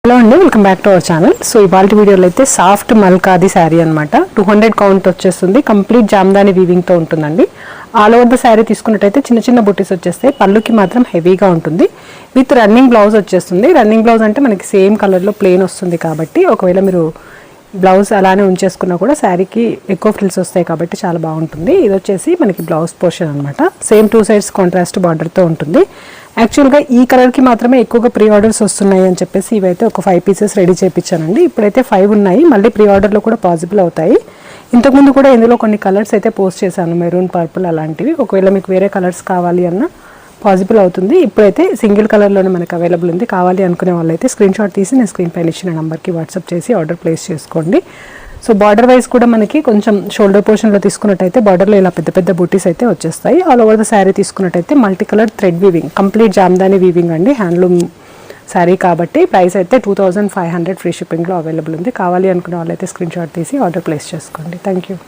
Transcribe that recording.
Hello అండి, welcome back to our channel. So ఇవాళ వీడియోలో అయితే సాఫ్ట్ మల్కాది శారీ అనమాట. 200 కౌంట్ వచ్చేస్తుంది. కంప్లీట్ జామ్దాని వీవింగ్తో ఉంటుందండి. ఆల్ ఓవర్ ద శారీ తీసుకున్నట్టయితే చిన్న చిన్న బుటీస్ వచ్చేస్తాయి. పళ్ళుకి మాత్రం హెవీగా ఉంటుంది. విత్ రన్నింగ్ బ్లౌజ్ వచ్చేస్తుంది. రన్నింగ్ బ్లౌజ్ అంటే మనకి సేమ్ కలర్లో ప్లెయిన్ వస్తుంది కాబట్టి ఒకవేళ మీరు బ్లౌజ్ అలానే ఉంచేసుకున్నా కూడా శారీకి ఎక్కువ ఫ్రిల్స్ వస్తాయి కాబట్టి చాలా బాగుంటుంది. ఇది వచ్చేసి మనకి బ్లౌజ్ పోర్షన్ అనమాట. సేమ్ 2 సైడ్స్ కాంట్రాస్ట్ బార్డర్తో ఉంటుంది. యాక్చువల్గా ఈ కలర్కి మాత్రమే ఎక్కువగా ప్రీ ఆర్డర్స్ వస్తున్నాయి అని చెప్పేసి ఇవైతే ఒక 5 పీసెస్ రెడీ చేయించానండి. ఇప్పుడైతే 5 ఉన్నాయి. మళ్ళీ ప్రీ ఆర్డర్లో కూడా పాసిబుల్ అవుతాయి. ఇంతకుముందు కూడా ఇందులో కొన్ని కలర్స్ అయితే పోస్ట్ చేశాను, మెరూన్, పర్పుల్ అలాంటివి. ఒకవేళ మీకు వేరే కలర్స్ కావాలి అన్న పాసిబుల్ అవుతుంది. ఇప్పుడైతే సింగిల్ కలర్లోనే మనకు అవైలబుల్ ఉంది. కావాలి అనుకునే వాళ్ళైతే స్క్రీన్ షాట్ తీసి నేను స్క్రీన్ పైన ఇచ్చిన నెంబర్కి వాట్సాప్ చేసి ఆర్డర్ ప్లేస్ చేసుకోండి. సో బార్డర్ వైజ్ కూడా మనకి కొంచెం షోల్డర్ పోర్షన్లో తీసుకున్నట్టయితే బార్డర్లో ఇలా పెద్ద పెద్ద బూటీస్ అయితే వచ్చేస్తాయి. ఆల్ ఓవర్ ద శారీ తీసుకున్నట్టయితే multi colour thread weaving, complete Jamdani weaving అండి. హ్యాండ్లూమ్ శారీ కాబట్టి ప్రైస్ అయితే 2500 ఫ్రీ షిప్పింగ్లో అవైలబుల్ ఉంది. కావాలి అనుకునే వాళ్ళైతే స్క్రీన్ షాట్ తీసి ఆర్డర్ ప్లేస్ చేసుకోండి. Thank you.